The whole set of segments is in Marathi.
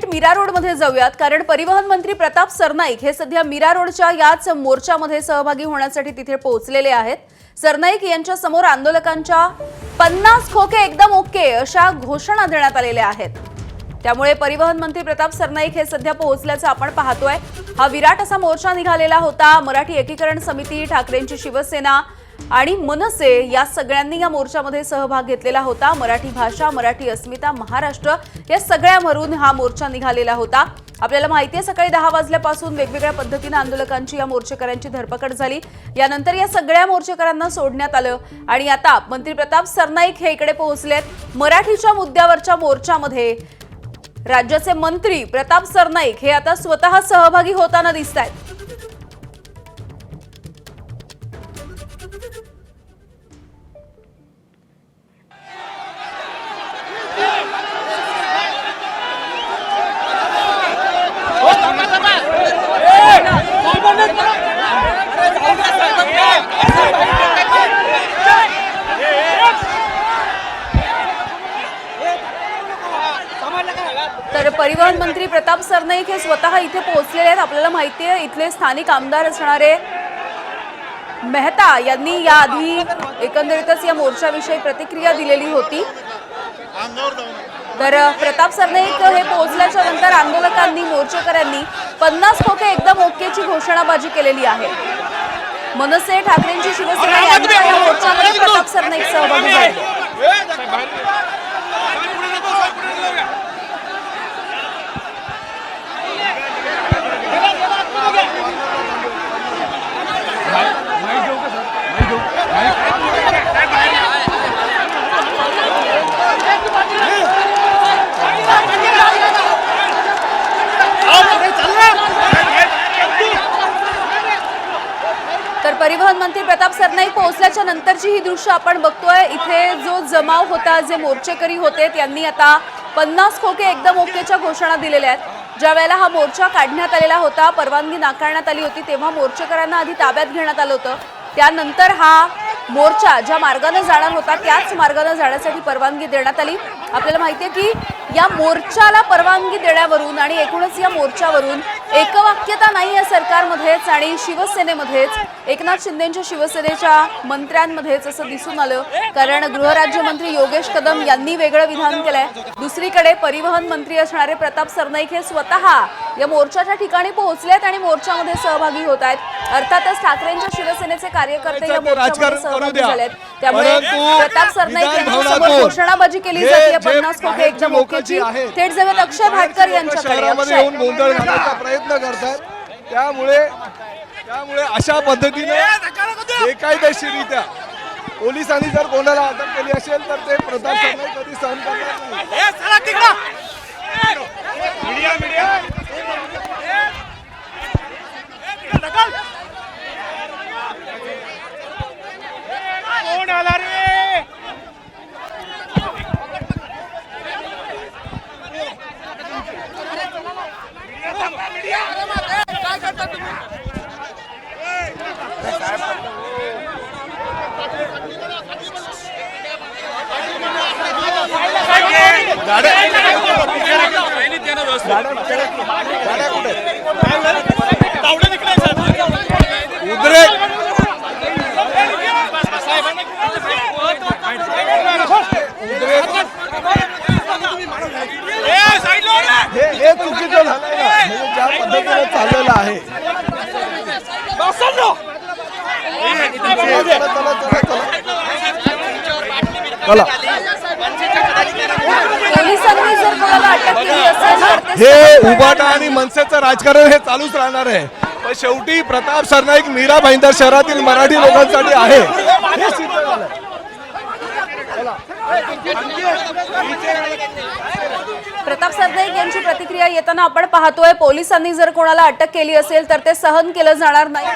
मीरा रोड मध्ये जाऊयात, कारण परिवहन मंत्री प्रताप सरनाईक हे सध्या मीरा रोडच्या याच मोर्चामध्ये सहभागी होण्यासाठी तिथे पोहोचलेले आहेत। सरनाईक यांच्या समोर आंदोलकांच्या 50 खोके एकदम ओके अशा घोषणा देण्यात आलेल्या आहेत। त्यामुळे परिवहन मंत्री प्रताप सरनाईक हे सध्या पोहोचल्याचं आपण पाहतोय। हा विराट असा मोर्चा निघालेला होता। मराठी एकीकरण समिती, ठाकरेंची शिवसेना आणि मनसे या सगळ्यांनी या मोर्चामध्ये सहभाग घेतलेला होता। मराठी भाषा, मराठी अस्मिता, महाराष्ट्र या सगळ्यावरून हा मोर्चा निघालेला होता। आपल्याला माहिती आहे, सकाळी 10 वाजल्यापासून वेगवेगळ्या पद्धतीने आंदोलकांची या मोर्चेकऱ्यांची धरपकड झाली। यानंतर या सगळ्या मोर्चेकऱ्यांना सोडण्यात आलं आणि आता मंत्री प्रताप सरनाईक हे इकडे पोहोचलेत। मराठीच्या मुद्द्यावरच्या मोर्चामध्ये राज्याचे मंत्री प्रताप सरनाईक हे आता स्वतः सहभागी होताना दिसतायत। तर परिवहन मंत्री प्रताप सरनाईक हे स्वतः इथे पोहोचलेले आहेत। आपल्याला माहिती आहे, इथले स्थानिक आमदार असणारे मेहता यांनी याआधी एकंदरीतच या मोर्चाविषयी प्रतिक्रिया दिलेली होती। तर प्रताप सरनाईक हे पोहोचल्याच्या नंतर आंदोलकांनी, मोर्चेकऱ्यांनी 50 खोके एकदम ओकेची घोषणाबाजी केलेली आहे। मनसे, ठाकरेंची शिवसेना यांच्या या मोर्चामध्ये प्रताप सरनाईक सहभागी झाले। तर परिवहन मंत्री प्रताप सरनाईक पोहोचल्याच्या नंतरची ही दृश्य आपण बघतोय। इथे जो जमाव होता, जे मोर्चेकरी होते, त्यांनी आता 50 खोके एकदम ओकेच्या घोषणा दिलेल्या आहेत। ज्या वेळेला हा मोर्चा काढण्यात आलेला होता, परवानगी नाकारण्यात आली होती, तेव्हा मोर्चेकरांना आधी ताब्यात घेण्यात आलं होतं। त्यानंतर हा मोर्चा ज्या मार्गाने जाणार होता त्याच मार्गाने जाण्यासाठी परवानगी देण्यात आली। आपल्याला माहिती आहे की या मोर्चाला परवानगी देण्यावरून आणि एकूणच या मोर्चावरून एकवाक्यता नाही आहे सरकारमध्येच आणि शिवसेनेमध्येच, एकनाथ शिंदेंच्या शिवसेनेच्या मंत्र्यांमध्येच असं दिसून आलं। कारण गृहराज्यमंत्री योगेश कदम यांनी वेगळं विधान केलंय। दुसरीकडे परिवहन मंत्री असणारे प्रताप सरनाईक हे स्वतः या मोर्चाच्या ठिकाणी पोहोचलेत आणि मोर्चामध्ये सहभागी होत आहेत। अर्थातच ठाकरेंच्या शिवसेनेचे कार्यकर्ते या मोर्चामध्ये सहभागी झालेत। त्यामुळे प्रताप सरनाईक यांच्यासमोर घोषणाबाजी केली जाते 50 खोके एकदम ओकेची। थेट जाऊयात अक्षय भाटकर यांच्याकडे। गोंधळ घालण्याचा प्रयत्न करतात, त्यामुळे अशा पद्धतीने बेकायदेशीरित्या पोलिसांनी जर कोणाला अटक केली असेल तर ते प्रताप सरनाईक कधी सहन करणार नाही। हे चुकीचं झालं म्हणजे ज्या पद्धतीने चाललेलं आहे। चला पोलिसांनी जर कोणाला अटक केली असेल तर हे उबाटा आणि मनसेचं राजकारण हे चालूच राहणार आहे। पण शेवटी प्रताप सरनाईक मीरा भाईंदर शहरातील मराठी लोकांसाठी आहे हे सिद्ध झालं। प्रताप सरनाईक यांची प्रतिक्रिया येताना आपण पाहतोय, पोलिसांनी जर कोणाला अटक केली असेल तर ते सहन केलं जाणार नाही।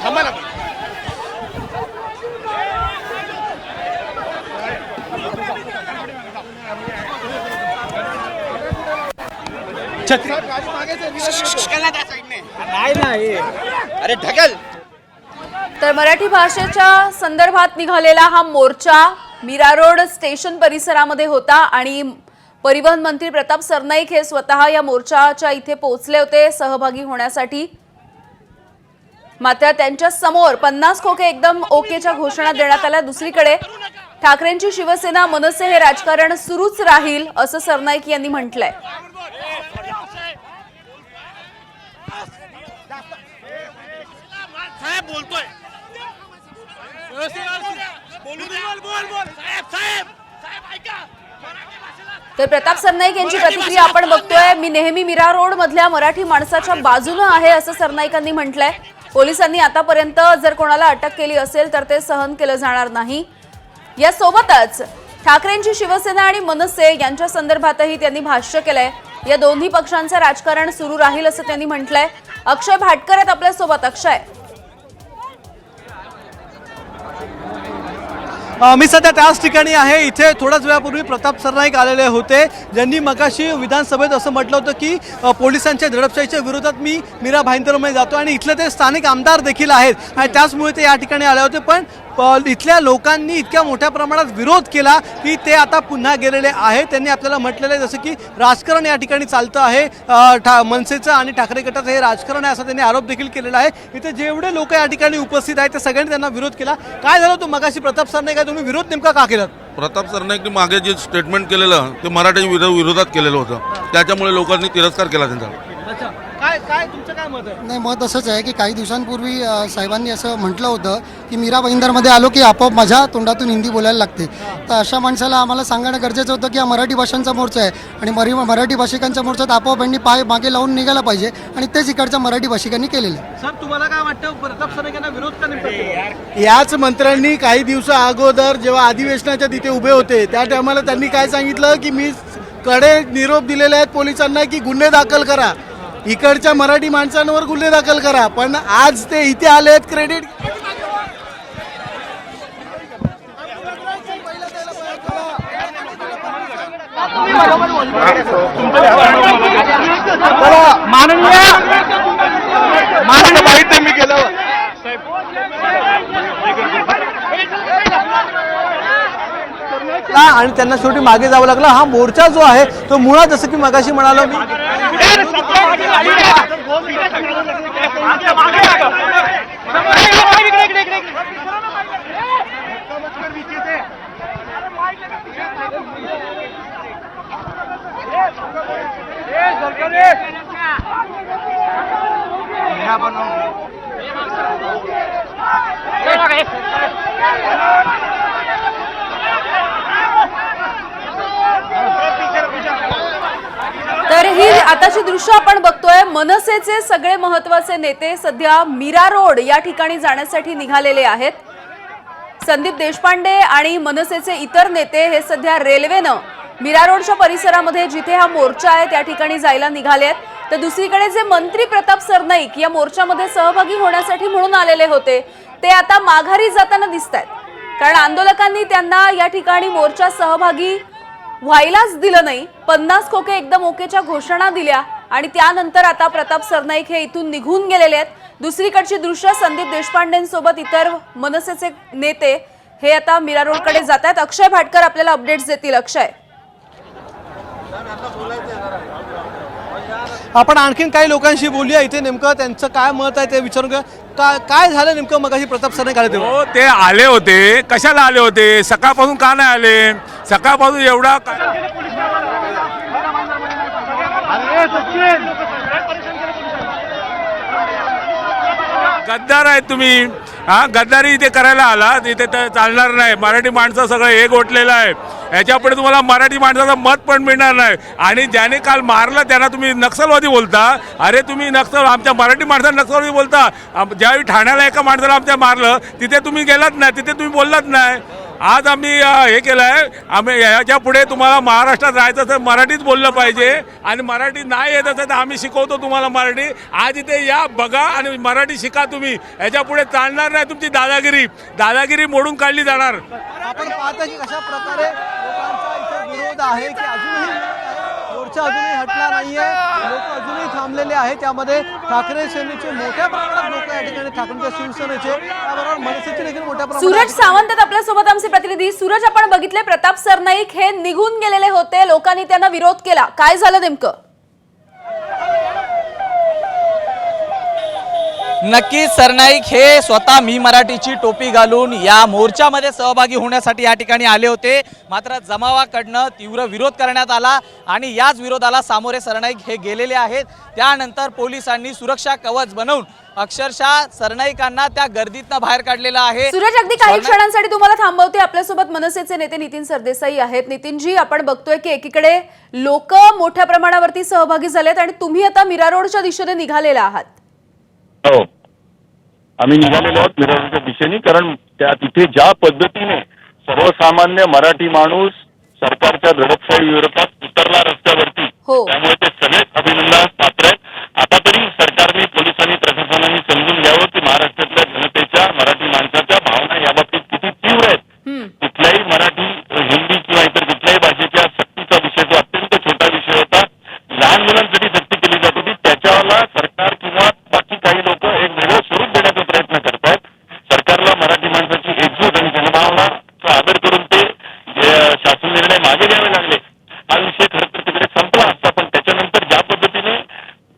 थांबा ना. अरे ढकल. तर मराठी भाषेच्या संदर्भात निघालेला हा मोर्चा मीरा रोड स्टेशन परिसरामध्ये होता आणि परिवहन मंत्री प्रताप सरनाईक हे स्वतः या मोर्चाच्या इथे पोहोचले होते सहभागी होण्यासाठी. मात्र त्यांच्या समोर 50 खोके एकदम ओकेच्या घोषणा देण्यात आल्या. दुसरीकडे ठाकरेंची शिवसेना मनसे हे राजकारण सुरूच राहील असं सरनाईक यांनी म्हटलंय. तर प्रताप सरनाईक यांची प्रतिक्रिया आपण बघतोय. मी नेहमी मीरा रोड मधल्या मराठी माणसाच्या बाजूने आहे असं सरनाईकांनी म्हटलंय. पोलिसांनी आतापर्यंत जर कोणाला अटक केली असेल तर ते सहन केलं जाणार नाही. यासोबतच ठाकरेंची शिवसेना आणि मनसे यांच्या संदर्भातही त्यांनी भाष्य केलंय. या दोन्ही पक्षांचं राजकारण सुरू राहील असं त्यांनी म्हटलंय. अक्षय भाटकर आहेत आपल्यासोबत. अक्षय, मी सध्या त्याच ठिकाणी आहे. इथे थोड्याच वेळापूर्वी प्रताप सरनाईक आलेले होते, ज्यांनी मगाशी विधानसभेत असं म्हटलं होतं की पोलिसांच्या दडपशाहीच्या विरोधात मी मीरा भाईंदरमध्ये जातो आणि इथले ते स्थानिक आमदार देखील आहेत आणि त्याचमुळे ते या ठिकाणी आले होते. पण इथल्या लोकांनी इतक्या मोठ्या प्रमाणात विरोध केला की ते आता पुन्हा गेलेले आहेत. त्यांनी आपल्याला म्हटलेलं आहे जसं की राजकारण या ठिकाणी चालतं आहे, मनसेचं आणि ठाकरे गटाचं हे राजकारण आहे असा त्यांनी आरोप देखील केलेला आहे. इथे जेवढे लोक या ठिकाणी उपस्थित आहेत ते सगळ्यांनी त्यांना विरोध केला. काय झालं तो मगाशी प्रताप सरनाईक काय तुम्ही विरोध नेमका का केलात? प्रताप सरनाईकने मागे जे स्टेटमेंट केलेलं ते मराठी विरोधात केलेलं होतं, त्याच्यामुळे लोकांनी तिरस्कार केला त्यांचा. काय तुमचं काय मत आहे? नाही, मत असंच आहे की काही दिवसांपूर्वी साहेबांनी असं म्हटलं होतं की मीरा भाईंदरमध्ये आलो की आपोआप माझ्या तोंडातून हिंदी बोलायला लागते. तर अशा माणसाला आम्हाला सांगणं गरजेचं होतं की हा मराठी भाषांचा मोर्चा आहे आणि मराठी भाषिकांच्या मोर्चात आपोआप यांनी पाय मागे लावून निघायला पाहिजे आणि तेच इकडच्या मराठी भाषिकांनी केलेलं आहे. सर, तुम्हाला काय वाटतं प्रताप सरनाईकांना विरोध का नेमका केला? याच मंत्र्यांनी काही दिवसा अगोदर जेव्हा अधिवेशनाच्या तिथे उभे होते त्या टायमाला त्यांनी काय सांगितलं की मी कडे निरोप दिलेले आहेत पोलिसांना की गुन्हे दाखल करा, इकडच्या मराठी माणसांवर गुन्हे दाखल करा. पण आज ते इथे आले आहेत क्रेडिट. मी केलं आणि त्यांना शेवटी मागे जावं लागलं. हा मोर्चा जो आहे तो मुळात जसं की मगाशी म्हणालो मी तर ही आताची दृश्य आपण बघतोय. मनसेचे सगळे महत्वाचे नेते सध्या मीरा रोड या ठिकाणी जाण्यासाठी निघालेले आहेत. संदीप देशपांडे आणि मनसेचे इतर नेते हे सध्या रेल्वेनं मीरा रोडच्या परिसरामध्ये जिथे हा मोर्चा आहे त्या ठिकाणी जायला निघाले आहेत. तर दुसरीकडे जे मंत्री प्रताप सरनाईक या मोर्चामध्ये सहभागी होण्यासाठी म्हणून आलेले होते ते आता माघारी जाताना दिसत आहेत, कारण आंदोलकांनी त्यांना या ठिकाणी मोर्चा सहभागी व्हायलाच दिलं नाही. 50 खोके एकदम ओकेच्या घोषणा दिल्या आणि त्यानंतर आता प्रताप सरनाईक हे इथून निघून गेलेले आहेत. दुसरीकडची दृश्य संदीप देशपांडेंसोबत इतर मनसेचे नेते हे आता मीरा रोडकडे जात आहेत. अक्षय भाटकर आपल्याला अपडेट्स देतील. अक्षय, आपण आणखीन काही लोकांशी बोलूया. इथे नेमकं त्यांचं काय मत आहे ते विचारून घेऊया. काय झालं नेमकं मगाशी प्रताप सरनाईक आले तेव्हा? हो, ते आले होते. कशाला आले होते? सकाळपासून का नाही आले? सकाळपासून एवढा गद्दार आहेत तुम्ही. हा, गद्दारी इथे करायला आलात. इथे चालणार नाही. मराठी माणसं सगळं हे गोठलेलं आहे. याच्यापुढे तुम्हाला मराठी माणसाचं मत पण मिळणार नाही. आणि ज्याने काल मारलं त्यांना तुम्ही नक्षलवादी बोलता. अरे तुम्ही आमच्या मराठी माणसाला नक्षलवादी बोलता. ज्यावेळी ठाण्याला एका माणसाला आमच्या मारलं तिथे तुम्ही गेलात नाही, तिथे तुम्ही बोललात नाही. आज आम्ही हे केलं आहे, आम्ही याच्या पुढे तुम्हाला महाराष्ट्रात राहायचं तर मराठीत बोललं पाहिजे आणि मराठी नाही येत असेल तर आम्ही शिकवतो तुम्हाला मराठी. आज इथे या, बघा आणि मराठी शिका तुम्ही. याच्या पुढे चालणार नाही तुमची दादागिरी मोडून काढली जाणार. आपण पाहता की कशा प्रकारे लोकांचा इथे विरोध आहे की अजूनही मोर्चा अजूनही हटला नाहीये, लोक अजूनही थांबलेले आहेत. त्यामध्ये ठाकरे सेनेचे मोठ्या प्रमाणात लोक या ठिकाणी, ठाकरेंच्या शिवसेनेचे, त्याबरोबर मनसेचे देखील मोठ्या प्रमाणात. सूरज सावंत आहेत आपल्यासोबत आमचे प्रतिनिधी. सूरज, आपण बघितले प्रताप सरनाईक हे निघून गेलेले होते, लोकांनी त्यांना विरोध केला, काय झालं नेमकं? नक्कीच सरनाईक हे स्वतः मी मराठीची टोपी घालून या मोर्चामध्ये सहभागी होण्यासाठी या ठिकाणी आले होते. मात्र जमावाकडनं तीव्र विरोध करण्यात आला आणि याच विरोधाला सामोरे सरनाईक हे गेलेले आहेत. त्यानंतर पोलिसांनी सुरक्षा कवच बनवून अक्षरशः सरनाईकांना त्या गर्दीतनं बाहेर काढलेलं आहे. सूरज, अगदी काही क्षणांसाठी तुम्हाला थांबवते. आपल्यासोबत मनसेचे नेते नितीन सरदेसाई आहेत. नितीनजी, आपण बघतोय की एकीकडे लोक मोठ्या प्रमाणावरती सहभागी झालेत आणि तुम्ही आता मीरा रोडच्या दिशेने निघालेला आहात. हो, आम्ही निघालेलो आहोत मीरा रोडच्या दिशेने, कारण तिथे ज्या पद्धतीने सर्वसामान्य मराठी माणूस सरकारच्या दडपशाही विरोधात उतरला रस्त्यावरती, त्यामुळे ते सगळेच अभिनंदनास पात्र आहेत. आता तरी सरकारने, पोलिसांनी, प्रशासनाने समजून घ्यावं की महाराष्ट्रातल्या जनतेच्या, मराठी माणसाच्या भावना याबाबतीत किती तीव्र आहेत. कुठल्याही मराठी, हिंदी किंवा इतर कुठल्याही भाषेच्या सक्तीचा विषय जो अत्यंत छोटा विषय होता, लहान मुलांसाठी सक्ती केली जात होती, त्याच्याला सरकार किंवा बाकी काही लोक एक वेगळं स्वरूप देण्याचा प्रयत्न करतात. सरकारला मराठी माणसाची एकजूट आणि जनभावनाचा आदर करून ते शासन निर्णय मागे घ्यावे लागले. हा विषय खरं तर तिकडे संपला असता, पण त्याच्यानंतर ज्या पद्धतीने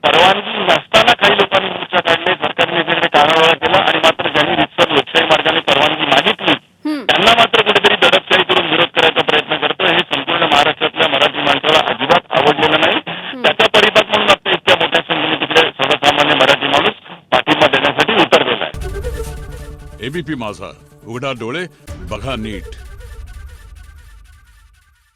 परवानगी नसताना काही लोकांनी मोर्चा काढले, सरकारने तिकडे कानाडोळा केला आणि मात्र ज्यांनी रितसर लोकशाही मार्गाने परवानगी मागितली त्यांना मात्र कुठेतरी दडपशाही करून विरोध करायचा प्रयत्न करतो. हे संपूर्ण महाराष्ट्रातल्या मराठी माणसाला अजिबात आवडलेलं नाही. त्याचा परिपाक म्हणून आता इतक्या मोठ्या संख्येने तिकडे सर्वसामान्य मराठी माणूस पाठिंबा देण्यासाठी उतरलेला आहे. एबीपी माझा, उघडा डोळे बघा नीट.